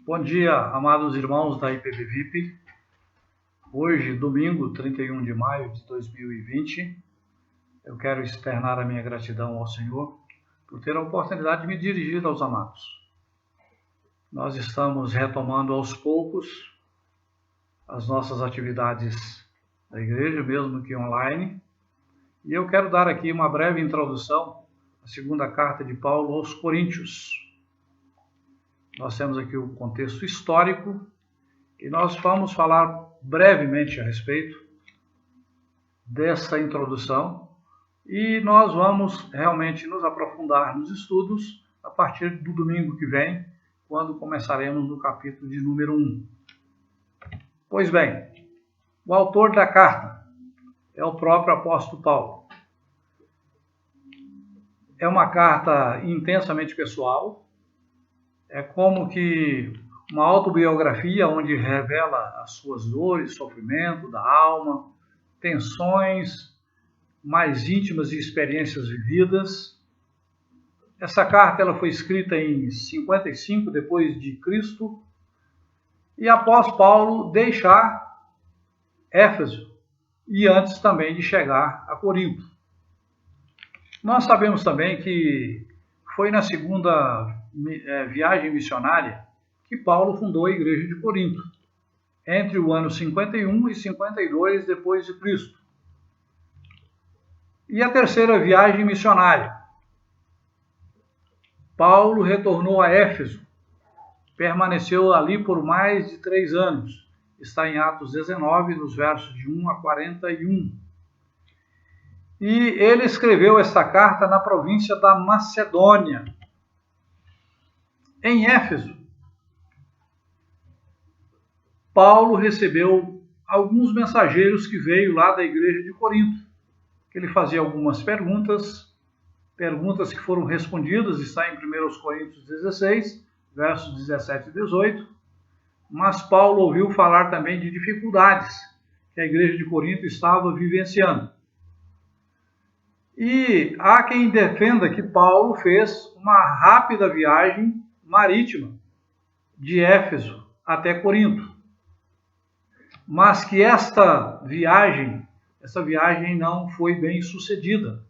Bom dia, amados irmãos da IPB-VIP. Hoje, domingo, 31 de maio de 2020, eu quero externar a minha gratidão ao Senhor por ter a oportunidade de me dirigir aos amados. Nós estamos retomando aos poucos as nossas atividades da igreja, mesmo que online, e eu quero dar aqui uma breve introdução à segunda carta de Paulo aos Coríntios. Nós temos aqui o contexto histórico e nós vamos falar brevemente a respeito dessa introdução e nós vamos realmente nos aprofundar nos estudos a partir do domingo que vem, quando começaremos no capítulo de número 1. Pois bem, o autor da carta é o próprio apóstolo Paulo. É uma carta intensamente pessoal. É como que uma autobiografia onde revela as suas dores, sofrimento da alma, tensões mais íntimas e experiências vividas. Essa carta ela foi escrita em 55 depois de Cristo e após Paulo deixar Éfeso e antes também de chegar a Corinto. Nós sabemos também que foi na segunda viagem missionária que Paulo fundou a igreja de Corinto, entre o ano 51 e 52 depois de Cristo. E a terceira viagem missionária, Paulo retornou a Éfeso, permaneceu ali por mais de 3 anos, está em Atos 19, nos versos de 1 a 41. E ele escreveu essa carta na província da Macedônia, em Éfeso. Paulo recebeu alguns mensageiros que veio lá da igreja de Corinto. Ele fazia algumas perguntas que foram respondidas, está em 1 Coríntios 16, versos 17 e 18. Mas Paulo ouviu falar também de dificuldades que a igreja de Corinto estava vivenciando. E há quem defenda que Paulo fez uma rápida viagem marítima de Éfeso até Corinto. Mas que essa viagem não foi bem sucedida.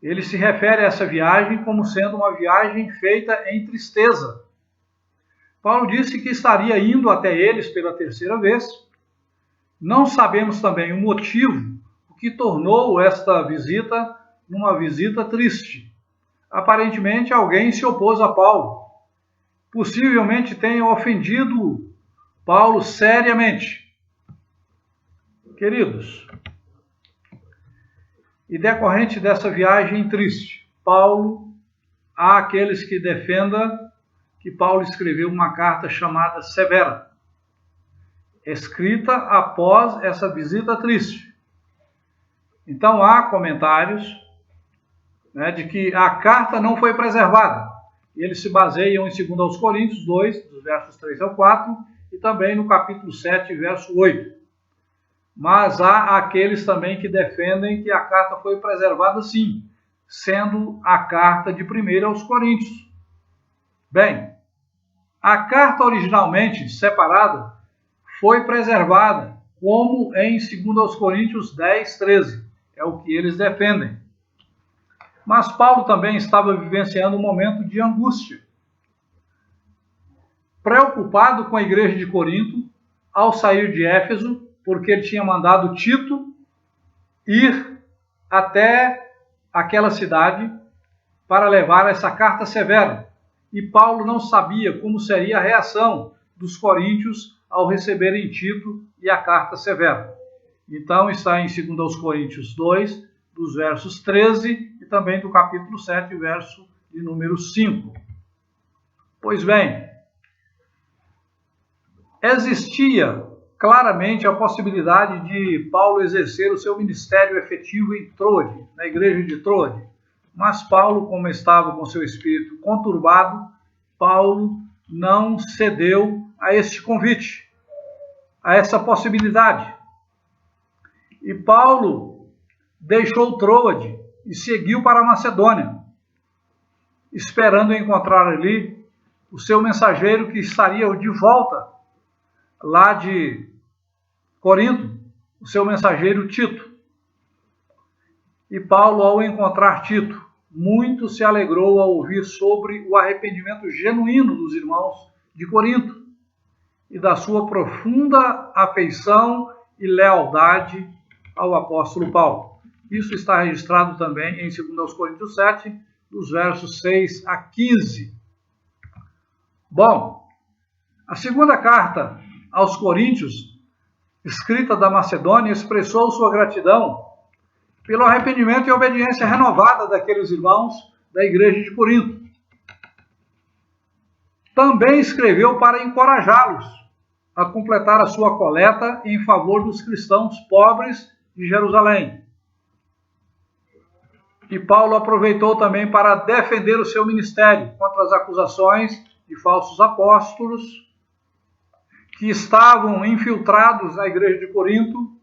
Ele se refere a essa viagem como sendo uma viagem feita em tristeza. Paulo disse que estaria indo até eles pela terceira vez. Não sabemos também o motivo que tornou esta visita uma visita triste. Aparentemente, alguém se opôs a Paulo. Possivelmente tenha ofendido Paulo seriamente. Queridos, e decorrente dessa viagem triste, há aqueles que defendam que Paulo escreveu uma carta chamada Severa, escrita após essa visita triste. Então há comentários de que a carta não foi preservada. E eles se baseiam em 2 Coríntios 2, dos versos 3 ao 4, e também no capítulo 7, verso 8. Mas há aqueles também que defendem que a carta foi preservada sim, sendo a carta de 1 aos Coríntios. Bem, a carta originalmente separada foi preservada, como em 2 Coríntios 10, 13. É o que eles defendem. Mas Paulo também estava vivenciando um momento de angústia. Preocupado com a igreja de Corinto, ao sair de Éfeso, porque ele tinha mandado Tito ir até aquela cidade para levar essa carta severa. E Paulo não sabia como seria a reação dos coríntios ao receberem Tito e a carta severa. Então está em 2 Coríntios 2, dos versos 13 e também do capítulo 7, verso de número 5. Pois bem, existia claramente a possibilidade de Paulo exercer o seu ministério efetivo em Troade, na igreja de Troade. Mas Paulo, como estava com seu espírito conturbado, Paulo não cedeu a este convite, a essa possibilidade. E Paulo deixou Troade e seguiu para a Macedônia, esperando encontrar ali o seu mensageiro que estaria de volta lá de Corinto, o seu mensageiro Tito. E Paulo, ao encontrar Tito, muito se alegrou ao ouvir sobre o arrependimento genuíno dos irmãos de Corinto e da sua profunda afeição e lealdade ao apóstolo Paulo. Isso está registrado também em 2 Coríntios 7, dos versos 6 a 15. Bom, a segunda carta aos Coríntios, escrita da Macedônia, expressou sua gratidão pelo arrependimento e obediência renovada daqueles irmãos da igreja de Corinto. Também escreveu para encorajá-los a completar a sua coleta em favor dos cristãos pobres de Jerusalém. E Paulo aproveitou também para defender o seu ministério contra as acusações de falsos apóstolos que estavam infiltrados na igreja de Corinto,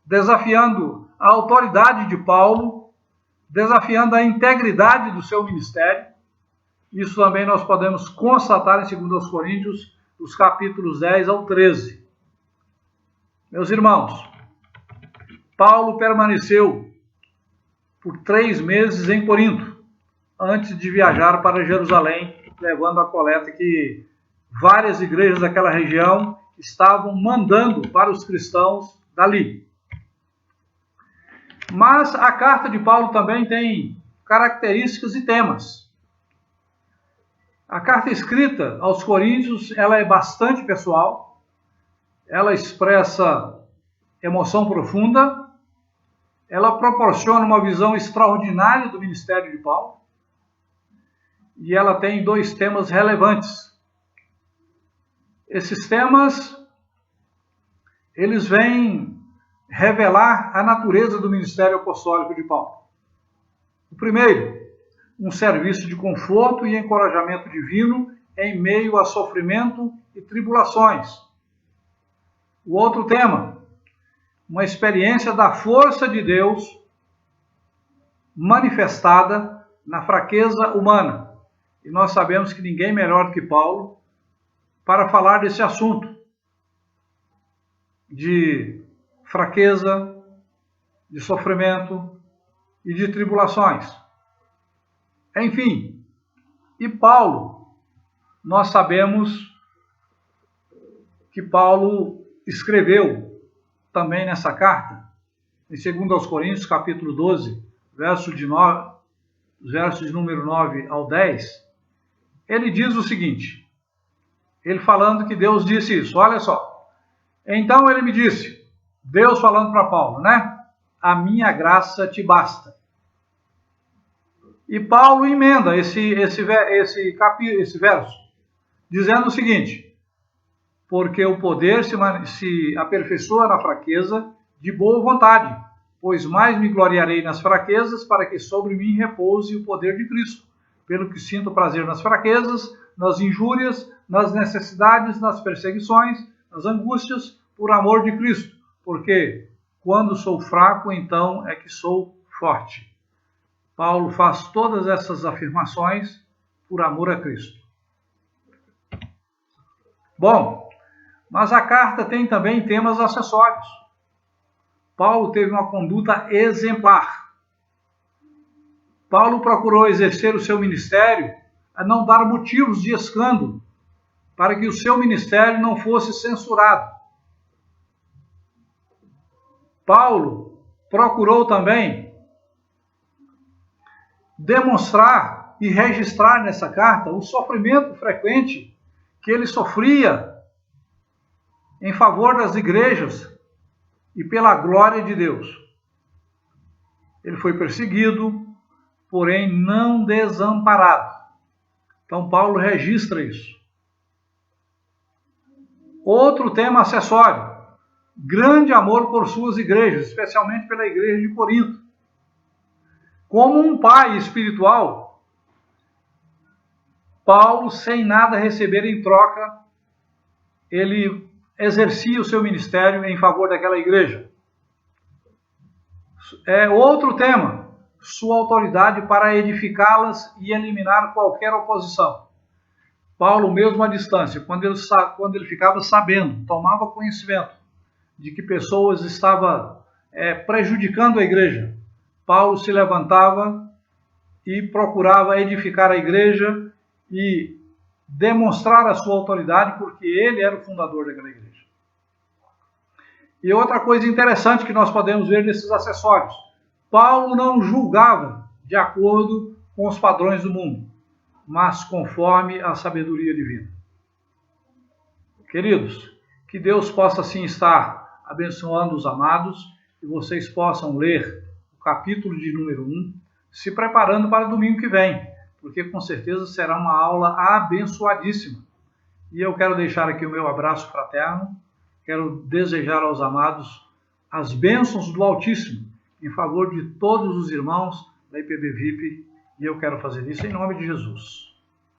desafiando a autoridade de Paulo, desafiando a integridade do seu ministério. Isso também nós podemos constatar em 2 Coríntios, dos capítulos 10 ao 13. Meus irmãos, Paulo permaneceu por 3 meses em Corinto, antes de viajar para Jerusalém, levando a coleta que várias igrejas daquela região estavam mandando para os cristãos dali. Mas a carta de Paulo também tem características e temas. A carta escrita aos Coríntios, ela é bastante pessoal, ela expressa emoção profunda, ela proporciona uma visão extraordinária do ministério de Paulo, e ela tem 2 temas relevantes. Esses temas, eles vêm revelar a natureza do ministério apostólico de Paulo. O primeiro, um serviço de conforto e encorajamento divino em meio a sofrimento e tribulações. O outro tema, uma experiência da força de Deus manifestada na fraqueza humana. E nós sabemos que ninguém melhor que Paulo para falar desse assunto de fraqueza, de sofrimento e de tribulações. Enfim, e Paulo, nós sabemos que Paulo escreveu também nessa carta, em 2 Coríntios, capítulo 12, versos de número 9 ao 10, ele diz o seguinte, ele falando que Deus disse isso, olha só. Então ele me disse, Deus falando para Paulo, né? A minha graça te basta. E Paulo emenda esse verso, dizendo o seguinte, porque o poder se aperfeiçoa na fraqueza de boa vontade, pois mais me gloriarei nas fraquezas, para que sobre mim repouse o poder de Cristo, pelo que sinto prazer nas fraquezas, nas injúrias, nas necessidades, nas perseguições, nas angústias, por amor de Cristo, porque quando sou fraco, então é que sou forte. Paulo faz todas essas afirmações por amor a Cristo. Bom, mas a carta tem também temas acessórios. Paulo teve uma conduta exemplar. Paulo procurou exercer o seu ministério a não dar motivos de escândalo, para que o seu ministério não fosse censurado. Paulo procurou também demonstrar e registrar nessa carta o sofrimento frequente que ele sofria em favor das igrejas e pela glória de Deus. Ele foi perseguido, porém não desamparado. Então Paulo registra isso. Outro tema acessório, grande amor por suas igrejas, especialmente pela igreja de Corinto. Como um pai espiritual, Paulo, sem nada receber em troca, ele exercia o seu ministério em favor daquela igreja. Outro tema, sua autoridade para edificá-las e eliminar qualquer oposição. Paulo, mesmo à distância, quando ele ficava sabendo, tomava conhecimento de que pessoas estavam prejudicando a igreja, Paulo se levantava e procurava edificar a igreja e demonstrar a sua autoridade, porque ele era o fundador daquela igreja. E outra coisa interessante que nós podemos ver nesses acessórios, Paulo não julgava de acordo com os padrões do mundo, mas conforme a sabedoria divina. Queridos, que Deus possa assim estar abençoando os amados e vocês possam ler o capítulo de número 1, se preparando para domingo que vem, porque com certeza será uma aula abençoadíssima. E eu quero deixar aqui o meu abraço fraterno, quero desejar aos amados as bênçãos do Altíssimo em favor de todos os irmãos da IPB VIP, e eu quero fazer isso em nome de Jesus.